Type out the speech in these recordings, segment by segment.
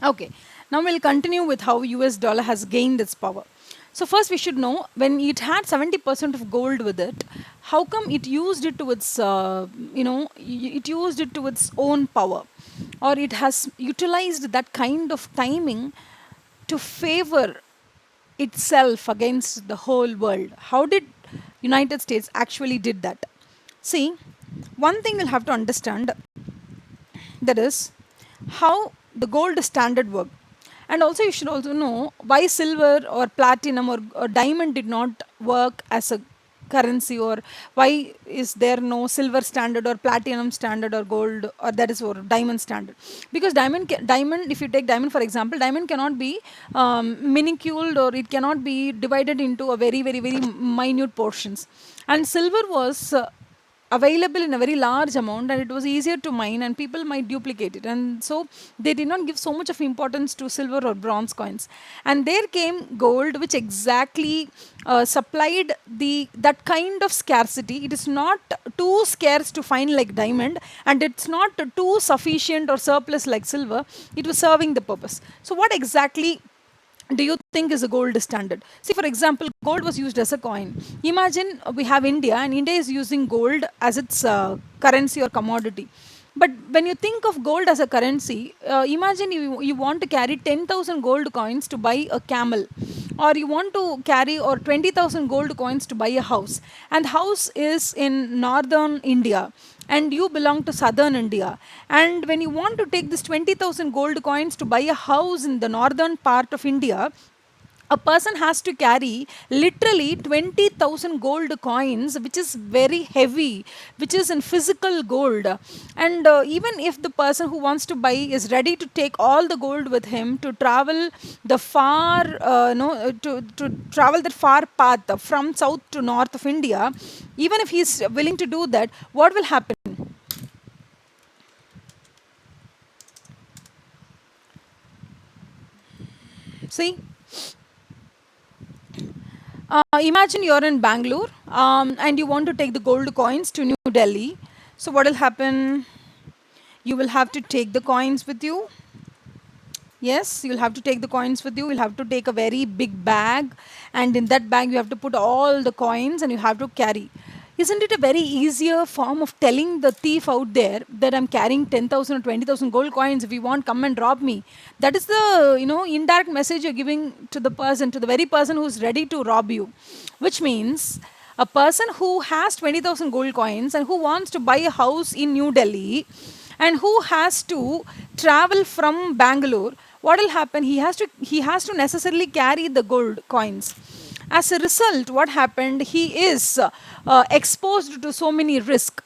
Okay, now we'll continue with how US dollar has gained its power. So first we should know, when it had 70% of gold with it, how come it used it to its, it used it to its own power, or it has utilized that kind of timing to favor itself against the whole world. How did United States actually did that? See, one thing you'll have to understand, that is how the gold standard worked. And also you should also know why silver or platinum or diamond did not work as a currency, or why is there no silver standard or platinum standard or gold, or that is, or diamond standard. Because diamond, if you take diamond for example, diamond cannot be minuscule, or it cannot be divided into a very minute portions. And silver was available in a very large amount, and it was easier to mine, and people might duplicate it, and so they did not give so much of importance to silver or bronze coins. And there came gold, which exactly supplied the that kind of scarcity. It is not too scarce to find like diamond, and it's not too sufficient or surplus like silver. It was serving the purpose. So what exactly do you think is a gold standard? See, for example, gold was used as a coin. Imagine we have India, and India is using gold as its currency or commodity. But when you think of gold as a currency, imagine you want to carry 10,000 gold coins to buy a camel, or you want to carry or 20,000 gold coins to buy a house. And house is in northern India, and you belong to southern India. And when you want to take this 20,000 gold coins to buy a house in the northern part of India, a person has to carry literally 20,000 gold coins, which is very heavy, which is in physical gold. And even if the person who wants to buy is ready to take all the gold with him to travel the far, to travel that far path from south to north of India, even if he's willing to do that, what will happen? See, imagine you're in Bangalore, and you want to take the gold coins to New Delhi. So, what will happen? You will have to take the coins with you. Yes, you'll have to take the coins with you. You'll have to take a very big bag, and in that bag, you have to put all the coins and you have to carry. Isn't it a very easier form of telling the thief out there that I'm carrying 10,000 or 20,000 gold coins? If you want, come and rob me. That is the, indirect message you're giving to the person, to the very person who's ready to rob you. Which means a person who has 20,000 gold coins and who wants to buy a house in New Delhi, and who has to travel from Bangalore, what will happen? He has to necessarily carry the gold coins. As a result, what happened? He is exposed to so many risks.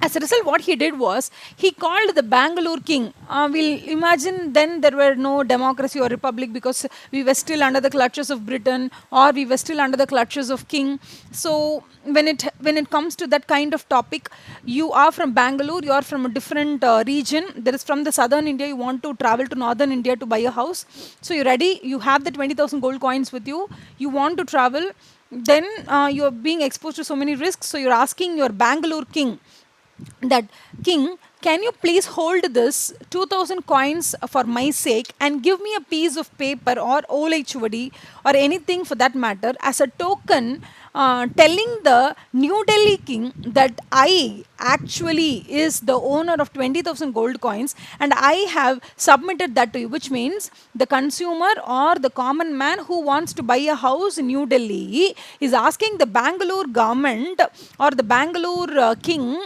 As a result, what he did was he called the Bangalore king. We'll imagine then there were no democracy or republic, because we were still under the clutches of Britain, or we were still under the clutches of king. So when it comes to that kind of topic, you are from Bangalore, you are from a different region. There is from the southern India, you want to travel to northern India to buy a house. So you're ready. You have the 20,000 gold coins with you. You want to travel. Then you're being exposed to so many risks. So you're asking your Bangalore king that, king, can you please hold this 2000 coins for my sake and give me a piece of paper or olachuvadi or anything for that matter as a token, telling the New Delhi king that I actually is the owner of 20,000 gold coins and I have submitted that to you. Which means the consumer or the common man who wants to buy a house in New Delhi is asking the Bangalore government or the Bangalore king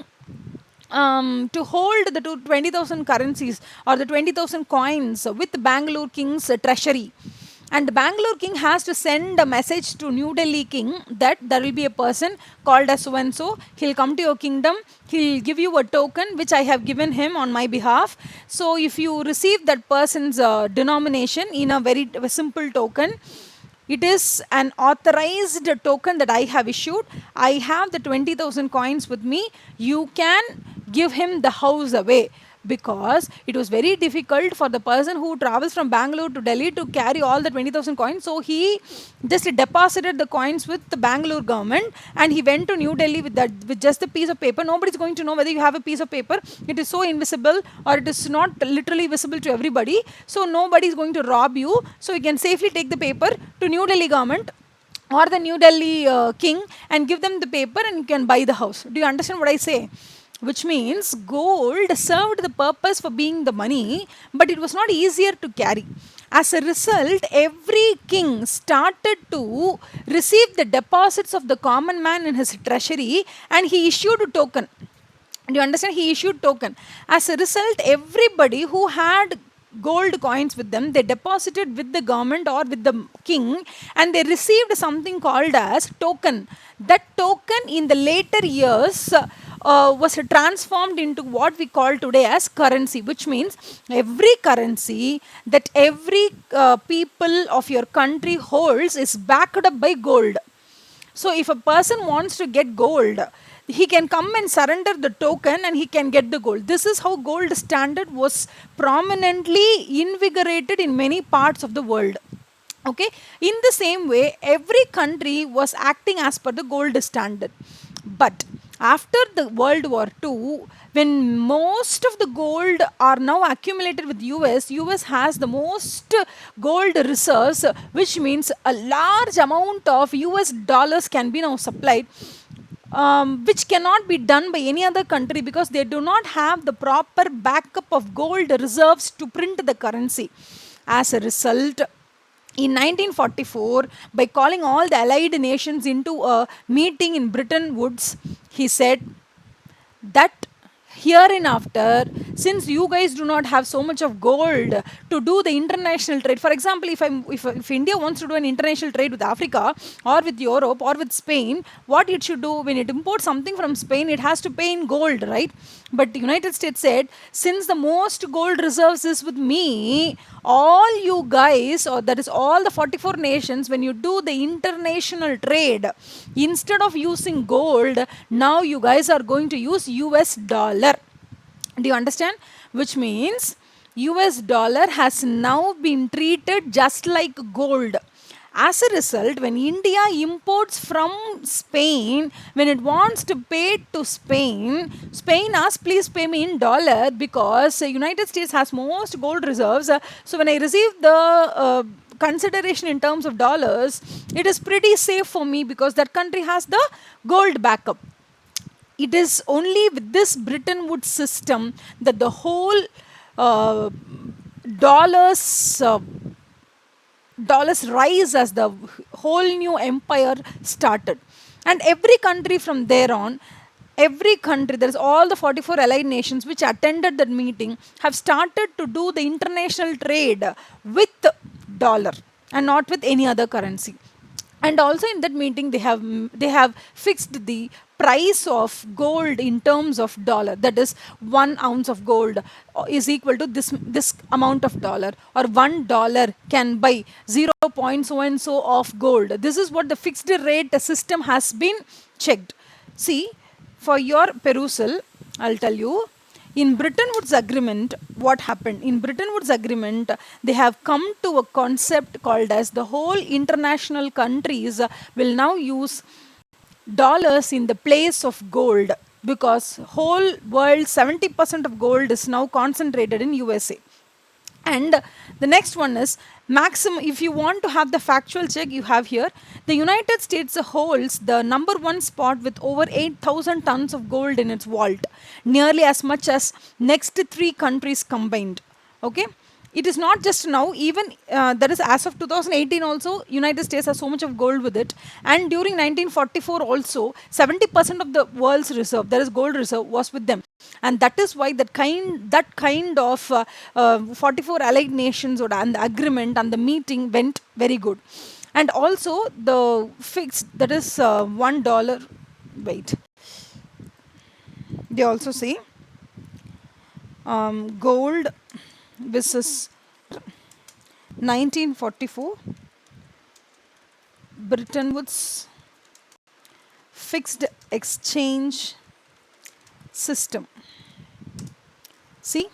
to hold the 20,000 currencies or the 20,000 coins with Bangalore King's treasury. And the Bangalore King has to send a message to New Delhi King that there will be a person called as so and so. He'll come to your kingdom. He'll give you a token which I have given him on my behalf. So if you receive that person's denomination in a very simple token, it is an authorized token that I have issued. I have the 20,000 coins with me. You can give him the house away. because it was very difficult for the person who travels from Bangalore to Delhi to carry all the 20,000 coins. So he just deposited the coins with the Bangalore government, and he went to New Delhi with that, with just a piece of paper. Nobody's going to know whether you have a piece of paper. It is so invisible, or it is not literally visible to everybody. So nobody is going to rob you. So you can safely take the paper to New Delhi government or the New Delhi king and give them the paper, and you can buy the house. Do you understand what I say? Which means gold served the purpose for being the money, but it was not easier to carry. As a result, every king started to receive the deposits of the common man in his treasury, and he issued a token. Do you understand? He issued token. As a result, everybody who had gold coins with them, they deposited with the government or with the king, and they received something called as token. That token in the later years was transformed into what we call today as currency, which means every currency that every people of your country holds is backed up by gold. So if a person wants to get gold, he can come and surrender the token and he can get the gold. This is how gold standard was prominently invigorated in many parts of the world. Okay, in the same way, every country was acting as per the gold standard. But after the World War II, when most of the gold are now accumulated with US has the most gold reserves, which means a large amount of US dollars can be now supplied, which cannot be done by any other country because they do not have the proper backup of gold reserves to print the currency. As a result, in 1944, by calling all the allied nations into a meeting in Bretton Woods, he said that hereinafter, since you guys do not have so much of gold to do the international trade, for example, if India wants to do an international trade with Africa or with Europe or with Spain, what it should do when it imports something from Spain, it has to pay in gold, right? But the United States said, since the most gold reserves is with me, all you guys, or that is all the 44 nations, when you do the international trade, instead of using gold, now you guys are going to use US dollar. Do you understand? Which means US dollar has now been treated just like gold. As a result, when India imports from Spain, when it wants to pay to Spain, Spain asks, please pay me in dollar because United States has most gold reserves. So when I receive the consideration in terms of dollars, it is pretty safe for me because that country has the gold backup. It is only with this Bretton Woods system that the whole dollars rise as the whole new empire started. And every country from there on, every country, there is all the 44 allied nations which attended that meeting, have started to do the international trade with dollar and not with any other currency. And also in that meeting, they have fixed the price of gold in terms of dollar. That is, 1 ounce of gold is equal to this amount of dollar, or $1 can buy 0. So and so of gold. This is what the fixed rate system has been checked. See, for your perusal, I'll tell you. In Bretton Woods Agreement, what happened? In Bretton Woods Agreement, they have come to a concept called as the whole international countries will now use dollars in the place of gold, because whole world 70% of gold is now concentrated in USA. And the next one is maximum. If you want to have the factual check, you have here, the United States holds the number 1 spot with over 8,000 tons of gold in its vault, nearly as much as next 3 countries combined. Okay, it is not just now, even that is as of 2018 also, United States has so much of gold with it. And during 1944 also, 70% of the world's reserve, that is gold reserve, was with them. And that is why that kind of 44 allied nations and the agreement and the meeting went very good. And also the fixed, that is $1, wait, they also say gold versus 1944 Bretton Woods fixed exchange system. See?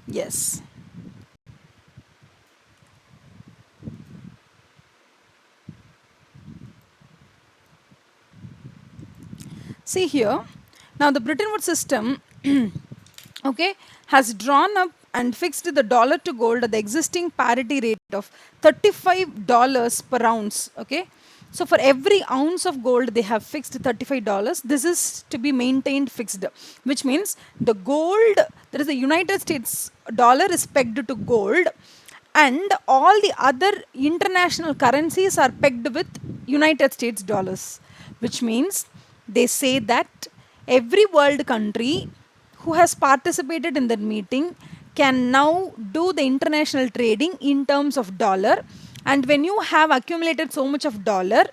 Yes. See here. Now the Bretton Woods system okay, has drawn up and fixed the dollar to gold at the existing parity rate of $35 per ounce. Okay, so for every ounce of gold, they have fixed $35. This is to be maintained fixed, which means the gold, that is the United States dollar, is pegged to gold, and all the other international currencies are pegged with United States dollars, which means they say that every world country who has participated in that meeting can now do the international trading in terms of dollar, and when you have accumulated so much of dollar,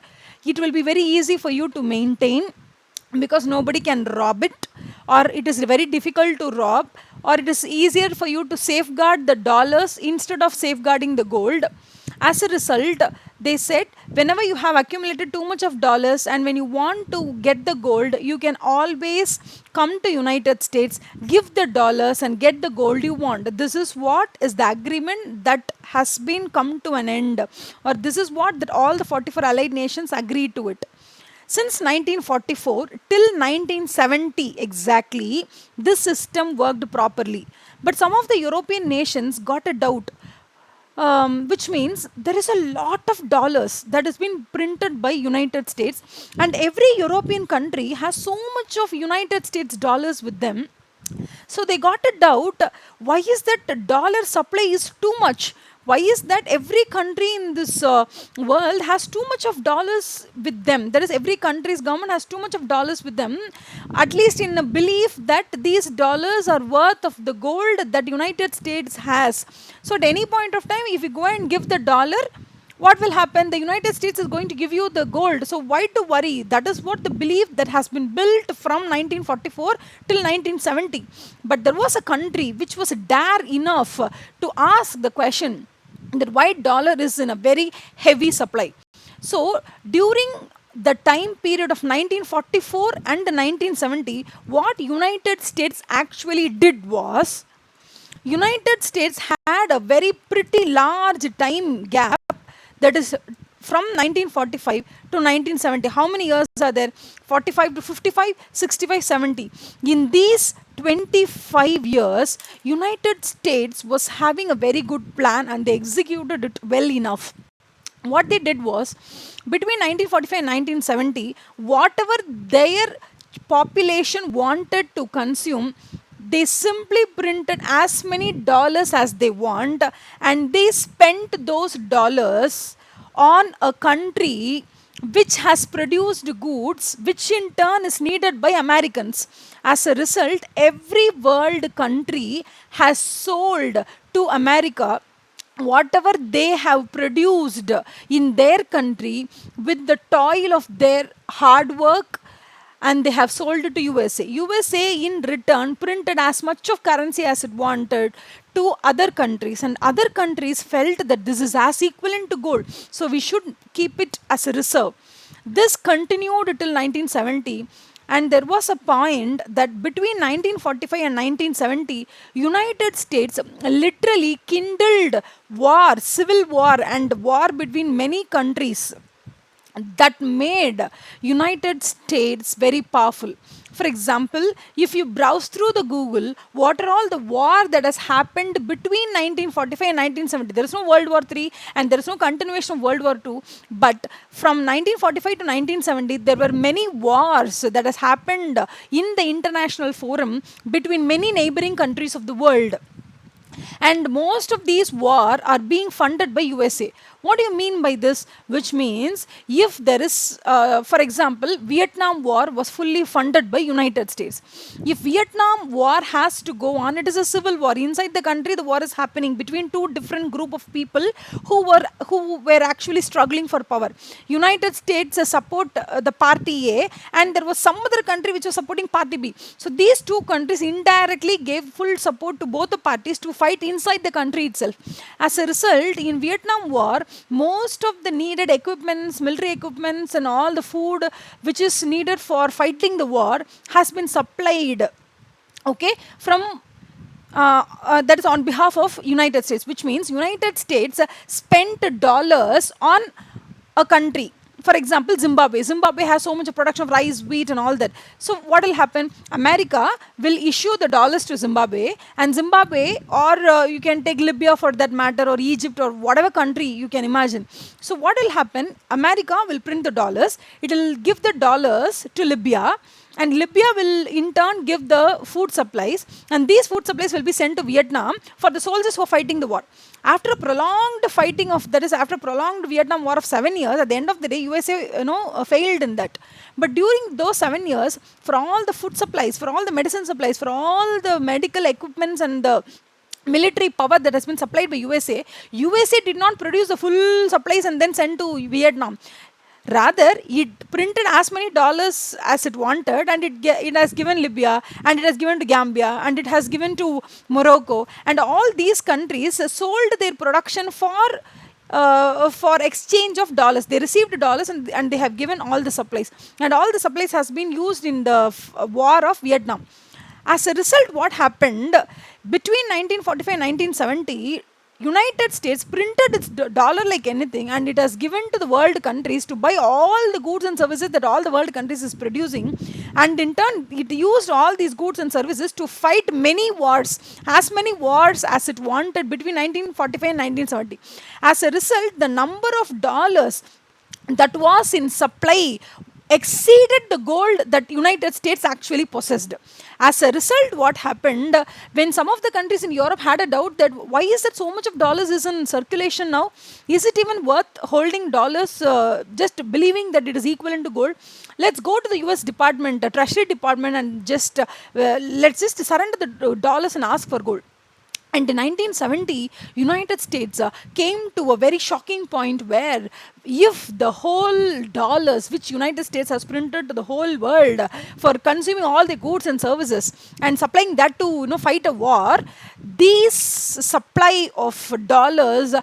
it will be very easy for you to maintain, because nobody can rob it, or it is very difficult to rob, or it is easier for you to safeguard the dollars instead of safeguarding the gold. As a result, they said whenever you have accumulated too much of dollars and when you want to get the gold, you can always come to United States, give the dollars and get the gold you want. This is what is the agreement that has been come to an end, or this is what that all the 44 allied nations agreed to it. Since 1944 till 1970 exactly, this system worked properly. But some of the European nations got a doubt, which means there is a lot of dollars that has been printed by United States, and every European country has so much of United States dollars with them. So they got a doubt, why is that dollar supply is too much? Why is that every country in this world has too much of dollars with them? That is, every country's government has too much of dollars with them, at least in a belief that these dollars are worth of the gold that United States has. So at any point of time, if you go and give the dollar, what will happen? The United States is going to give you the gold. So why to worry? That is what the belief that has been built from 1944 till 1970. But there was a country which was dare enough to ask the question that why dollar is in a very heavy supply. So during the time period of 1944 and 1970, what United States actually did was, United States had a very pretty large time gap, that is from 1945 to 1970. How many years are there? 45 to 55, 65, 70. In these 25 years, United States was having a very good plan and they executed it well enough. What they did was, between 1945 and 1970, whatever their population wanted to consume, they simply printed as many dollars as they want, and they spent those dollars on a country which has produced goods which in turn is needed by Americans. As a result, every world country has sold to America whatever they have produced in their country with the toil of their hard work, and they have sold it to USA. USA in return printed as much of currency as it wanted to other countries, and other countries felt that this is as equivalent to gold, so we should keep it as a reserve. This continued till 1970, and there was a point that between 1945 and 1970, United States literally kindled war, civil war and war between many countries that made United States very powerful. For example, if you browse through the Google, what are all the war that has happened between 1945 and 1970? There is no World War III and there is no continuation of World War II. But from 1945 to 1970, there were many wars that has happened in the international forum between many neighboring countries of the world. and most of these war are being funded by USA. What do you mean by this? Which means if there is, for example, Vietnam war was fully funded by United States. If Vietnam war has to go on, it is a civil war inside the country. The war is happening between two different group of people who were actually struggling for power. United States support the party A, and there was some other country which was supporting party B. So these two countries indirectly gave full support to both the parties to fight inside the country itself. As a result, in Vietnam war, most of the needed equipments, military equipments, and all the food which is needed for fighting the war has been supplied, okay, from that is on behalf of United States, which means United States spent dollars on a country. For example, Zimbabwe has so much of production of rice, wheat, and all that. So what will happen? America will issue the dollars to Zimbabwe, and Zimbabwe, or you can take Libya for that matter, or Egypt, or whatever country you can imagine. So what will happen? America will print the dollars, it will give the dollars to Libya, and Libya will in turn give the food supplies, and these food supplies will be sent to Vietnam for the soldiers who are fighting the war. After a prolonged fighting of, that is, after prolonged Vietnam war of 7 years, at the end of the day, USA failed in that. But during those 7 years, for all the food supplies, for all the medicine supplies, for all the medical equipments and the military power that has been supplied by USA did not produce the full supplies and then send to Vietnam. Rather, it printed as many dollars as it wanted, and it has given Libya, and it has given to Gambia, and it has given to Morocco, and all these countries sold their production for exchange of dollars. They received dollars, and they have given all the supplies, and all the supplies has been used in the war of Vietnam. As a result, what happened between 1945 and 1970? United States printed its dollar like anything, and it has given to the world countries to buy all the goods and services that all the world countries is producing, and in turn it used all these goods and services to fight many wars, as many wars as it wanted between 1945 and 1970. As a result, the number of dollars that was in supply exceeded the gold that United States actually possessed. As a result, what happened, when some of the countries in Europe had a doubt that why is that so much of dollars is in circulation now? Is it even worth holding dollars, just believing that it is equivalent to gold? Let's go to the US Department, the Treasury Department, and just let's just surrender the dollars and ask for gold. And in 1970, United States came to a very shocking point where if the whole dollars which United States has printed to the whole world for consuming all the goods and services and supplying that to fight a war, these supply of dollars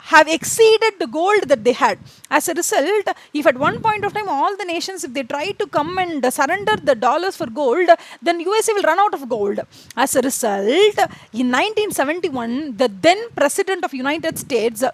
have exceeded the gold that they had. As a result, if at one point of time all the nations, if they try to come and surrender the dollars for gold, then USA will run out of gold. As a result, in 1971, the then President of United States,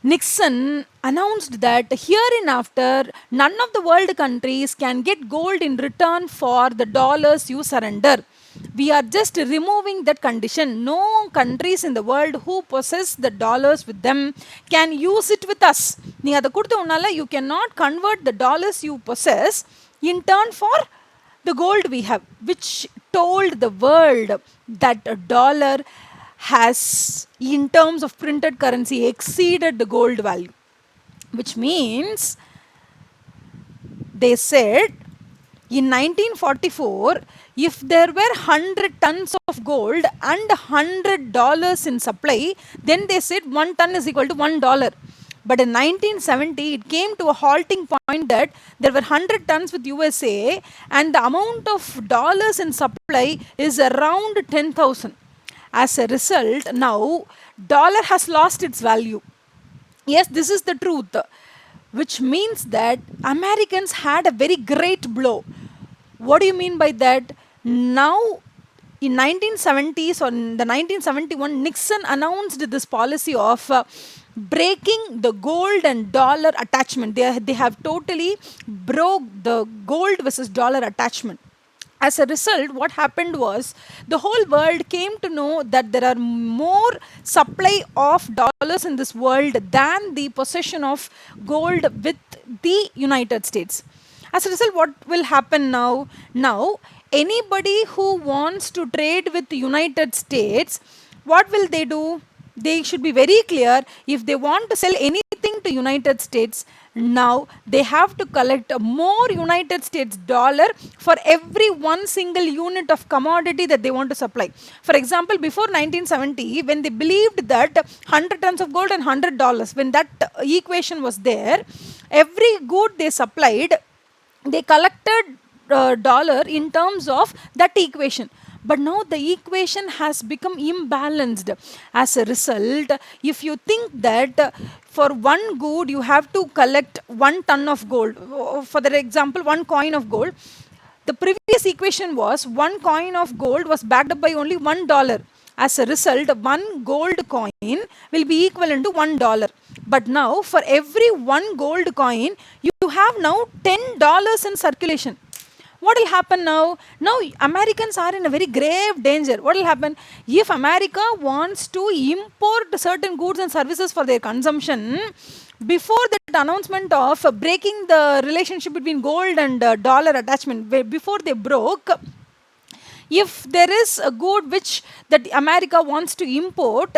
Nixon, announced that hereinafter none of the world countries can get gold in return for the dollars you surrender. We are just removing that condition. No countries in the world who possess the dollars with them can use it with us. You cannot convert the dollars you possess in turn for the gold we have, which told the world that a dollar has, in terms of printed currency, exceeded the gold value. Which means they said in 1944, if there were 100 tons of gold and $100 in supply, then they said 1 ton is equal to $1. But in 1970, it came to a halting point that there were 100 tons with USA, and the amount of dollars in supply is around 10,000. As a result, now dollar has lost its value. Yes, this is the truth. Which means that Americans had a very great blow. What do you mean by that? Now, in 1970s or in the 1971, Nixon announced this policy of breaking the gold and dollar attachment. They have totally broke the gold versus dollar attachment. As a result, what happened was the whole world came to know that there are more supply of dollars in this world than the possession of gold with the United States. As a result, what will happen now? Now, anybody who wants to trade with the United States, what will they do? They should be very clear. If they want to sell anything to United States, now they have to collect more United States dollar for every one single unit of commodity that they want to supply. For example, before 1970, when they believed that 100 tons of gold and $100, when that equation was there, every good they supplied, they collected dollar in terms of that equation. But now the equation has become imbalanced. As a result, if you think that for one good you have to collect 1 ton of gold, for the example, 1 coin of gold, the previous equation was 1 coin of gold was backed up by only $1. As a result, one gold coin will be equivalent to $1. But now, for every one gold coin, you have now $10 in circulation. What will happen now? Now, Americans are in a very grave danger. What will happen? If America wants to import certain goods and services for their consumption, before that announcement of breaking the relationship between gold and dollar attachment, before they broke, if there is a good which that America wants to import,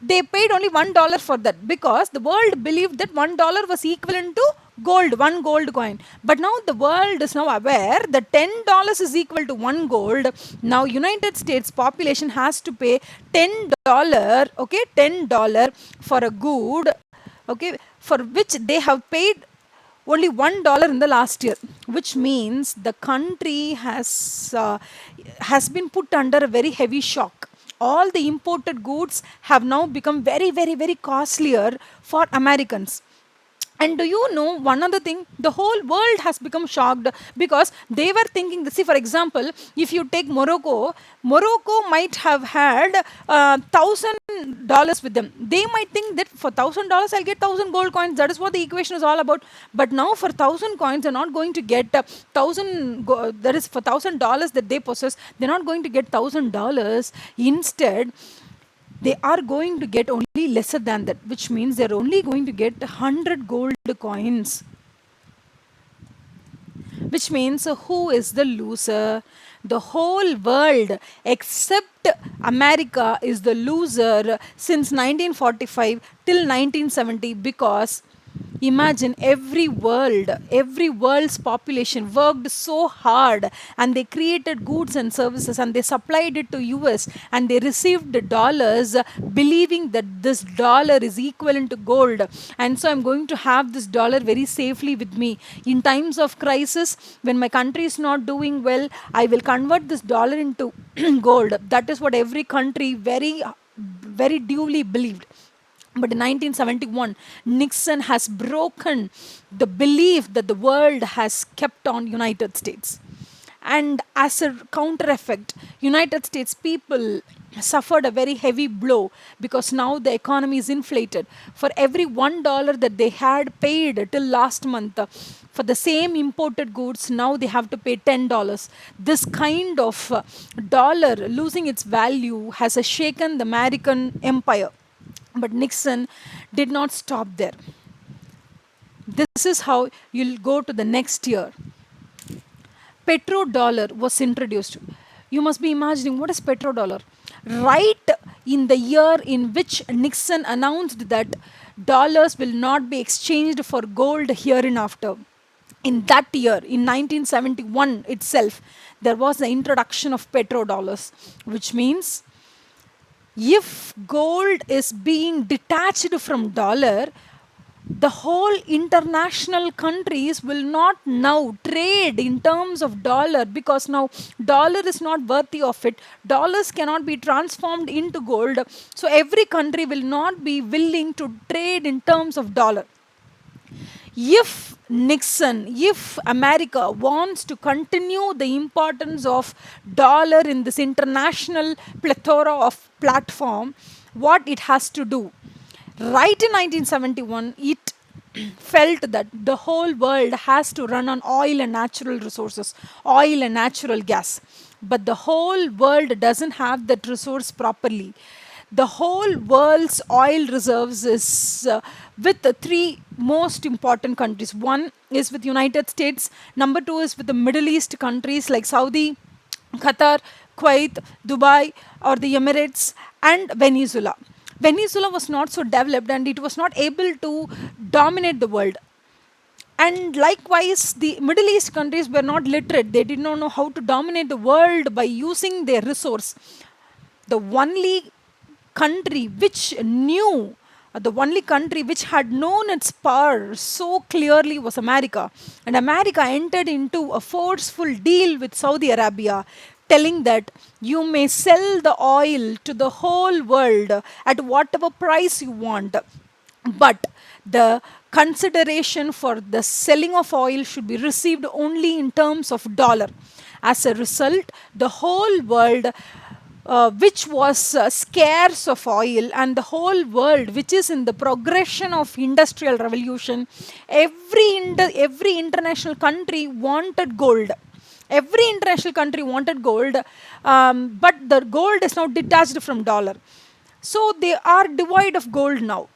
they paid only $1 for that, because the world believed that $1 was equivalent to gold, one gold coin. But now the world is now aware that $10 is equal to one gold. Now United States population has to pay $10, okay, $10 for a good, okay, for which they have paid only $1 in the last year, which means the country has been put under a very heavy shock. All the imported goods have now become very, very, very costlier for Americans. And do you know one other thing? The whole world has become shocked, because they were thinking, see, for example, if you take Morocco, Morocco might have had $1,000 with them. They might think that for $1,000 I'll get 1,000 gold coins. That is what the equation is all about. But now for 1,000 coins, they're not going to get that is for $1,000 that they possess. They're not going to get $1,000. Instead, they are going to get only lesser than that, which means they're only going to get 100 gold coins. Which means who is the loser? The whole world except America is the loser since 1945 till 1970, because imagine every world's population worked so hard, and they created goods and services, and they supplied it to US, and they received dollars, believing that this dollar is equivalent to gold, and so I'm going to have this dollar very safely with me. In times of crisis, when my country is not doing well, I will convert this dollar into gold. That is what every country very, very duly believed. But in 1971, Nixon has broken the belief that the world has kept on United States. And as a counter effect, United States people suffered a very heavy blow, because now the economy is inflated. For every $1 that they had paid till last month for the same imported goods, now they have to pay $10. This kind of dollar losing its value has shaken the American empire. But Nixon did not stop there. This is how you'll go to the next year. Petrodollar was introduced. You must be imagining, what is petrodollar? Right in the year in which Nixon announced that dollars will not be exchanged for gold hereinafter, in that year, in 1971 itself, there was the introduction of petrodollars, which means if gold is being detached from dollar, the whole international countries will not now trade in terms of dollar, because now dollar is not worthy of it. Dollars cannot be transformed into gold. So every country will not be willing to trade in terms of dollar. If America wants to continue the importance of dollar in this international plethora of platform, what it has to do? Right in 1971, it felt that the whole world has to run on oil and natural resources, oil and natural gas. But the whole world doesn't have that resource properly. The whole world's oil reserves is with the three most important countries. One is with United States. Number two is with the Middle East countries like Saudi Qatar, Kuwait, Dubai, or the Emirates, and Venezuela. Venezuela was not so developed and it was not able to dominate the world. And likewise, the Middle East countries were not literate. They did not know how to dominate the world by using their resource. The only country which knew, the only country which had known its power so clearly was America. And America entered into a forceful deal with Saudi Arabia, telling that you may sell the oil to the whole world at whatever price you want, but the consideration for the selling of oil should be received only in terms of dollar. As a result, the whole world, which was scarce of oil, and the whole world which is in the progression of industrial revolution, every international country wanted gold. Every international country wanted gold, but the gold is now detached from dollar. So they are devoid of gold now.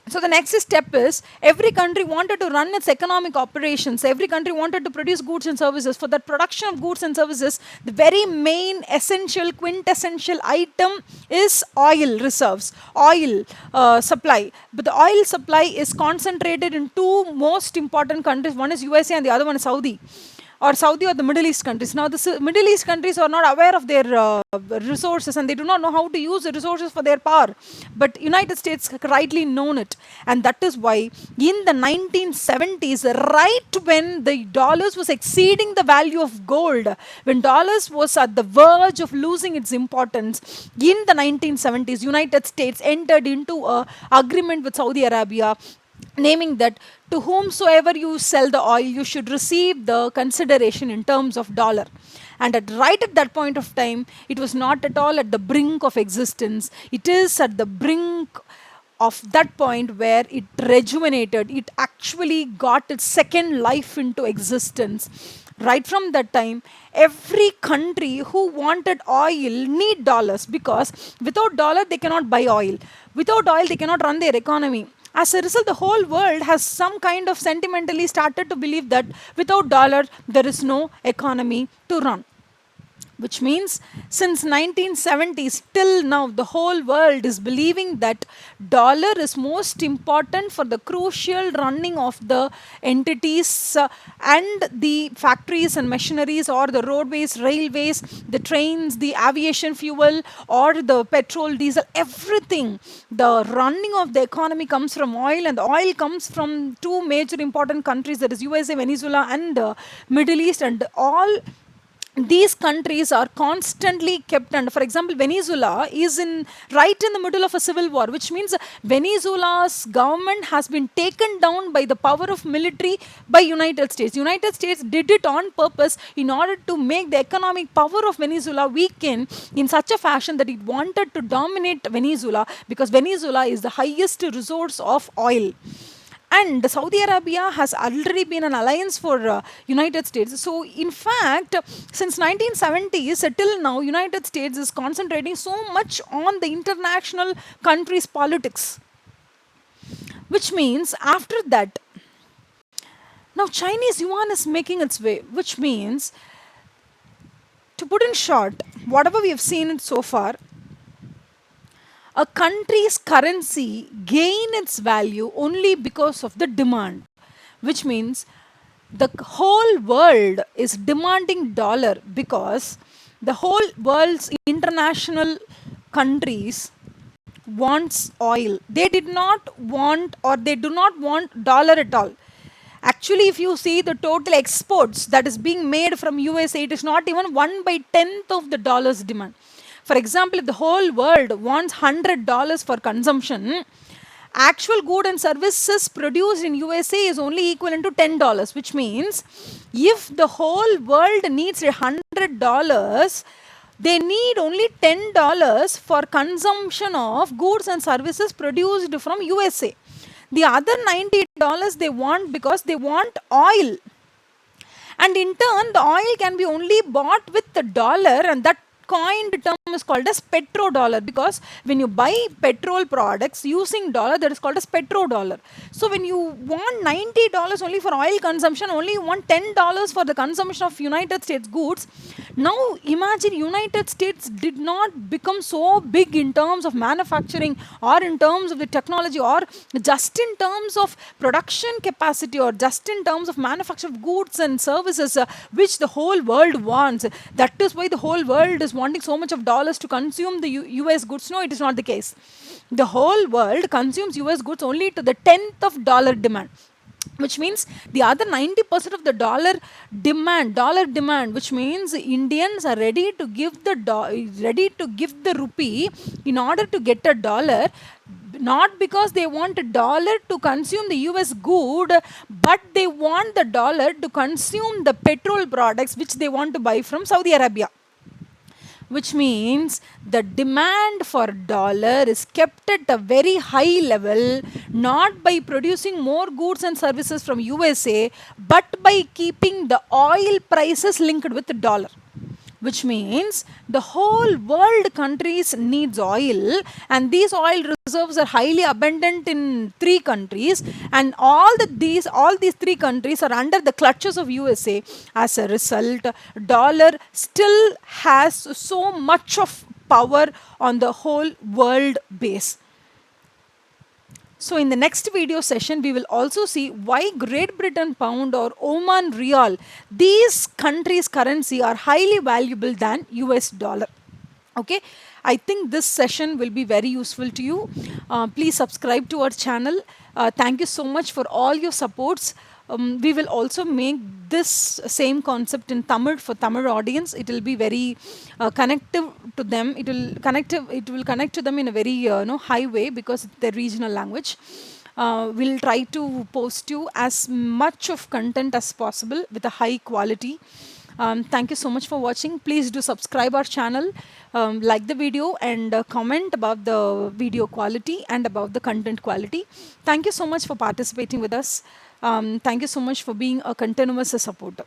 So the next step is every country wanted to run its economic operations. Every country wanted to produce goods and services. For that production of goods and services, the very main essential, quintessential item is oil reserves, oil supply. But the oil supply is concentrated in two most important countries. One is USA and the other one is Saudi, or the Middle East countries. Now, the Middle East countries are not aware of their resources and they do not know how to use the resources for their power. But United States rightly known it, and that is why in the 1970s, right when the dollars was exceeding the value of gold, when dollars was at the verge of losing its importance, in the 1970s, United States entered into a agreement with Saudi Arabia, naming that to whomsoever you sell the oil, you should receive the consideration in terms of dollar. And right at that point of time, it was not at all at the brink of existence. It is at the brink of that point where it rejuvenated. It actually got its second life into existence. Right from that time, every country who wanted oil need dollars, because without dollar they cannot buy oil. Without oil they cannot run their economy. As a result, the whole world has some kind of sentimentally started to believe that without dollar there is no economy to run. Which means since 1970s till now, the whole world is believing that dollar is most important for the crucial running of the entities and the factories and machineries, or the roadways, railways, the trains, the aviation fuel, or the petrol, diesel, everything. The running of the economy comes from oil, and the oil comes from two major important countries, that is USA, Venezuela, and Middle East. And all these countries are constantly kept under. For example, Venezuela is right in the middle of a civil war, which means Venezuela's government has been taken down by the power of military by United States. United States did it on purpose in order to make the economic power of Venezuela weaken in such a fashion that it wanted to dominate Venezuela, because Venezuela is the highest resource of oil. And Saudi Arabia has already been an alliance for United States. So in fact, since 1970s till now, United States is concentrating so much on the international countries' politics. Which means after that, now Chinese yuan is making its way, which means, to put in short, whatever we have seen it so far, a country's currency gain its value only because of the demand, which means the whole world is demanding dollar because the whole world's international countries wants oil. They did not want, or they do not want dollar at all. Actually, if you see the total exports that is being made from USA, it is not even 1/10th of the dollar's demand. For example, if the whole world wants $100 for consumption, actual good and services produced in USA is only equivalent to $10, which means if the whole world needs $100, they need only $10 for consumption of goods and services produced from USA. The other $90 they want because they want oil. And in turn, the oil can be only bought with the dollar, and that coined term term is called as petrodollar, because when you buy petrol products using dollar, that is called as petrodollar. So when you want $90 only for oil consumption, only you want $10 for the consumption of United States goods. Now imagine United States did not become so big in terms of manufacturing or in terms of the technology or just in terms of production capacity or just in terms of manufacture of goods and services, which the whole world wants. That is why the whole world is wanting so much of dollars to consume the US goods. No, it is not the case. The whole world consumes US goods only to the 10th of dollar demand, which means the other 90% of the dollar demand, which means Indians are ready to give the rupee in order to get a dollar, not because they want a dollar to consume the US good, but they want the dollar to consume the petrol products which they want to buy from Saudi Arabia. Which means the demand for dollar is kept at a very high level, not by producing more goods and services from USA, but by keeping the oil prices linked with the dollar. Which means the whole world countries needs oil, and these oil reserves are highly abundant in 3 countries, and all these 3 countries are under the clutches of USA. As a result, dollar still has so much of power on the whole world base. So in the next video session, we will also see why Great Britain pound or Oman Riyal, these countries' currency are highly valuable than US dollar. Okay, I think this session will be very useful to you. Please subscribe to our channel. Thank you so much for all your supports. We will also make this same concept in Tamil for Tamil audience. It will be very connective to them. It will connect to them in a very high way, because it's their regional language. We'll try to post you as much of content as possible with a high quality. Thank you so much for watching. Please do subscribe our channel, like the video, and comment about the video quality and about the content quality. Thank you so much for participating with us. Thank you so much for being a continuous supporter.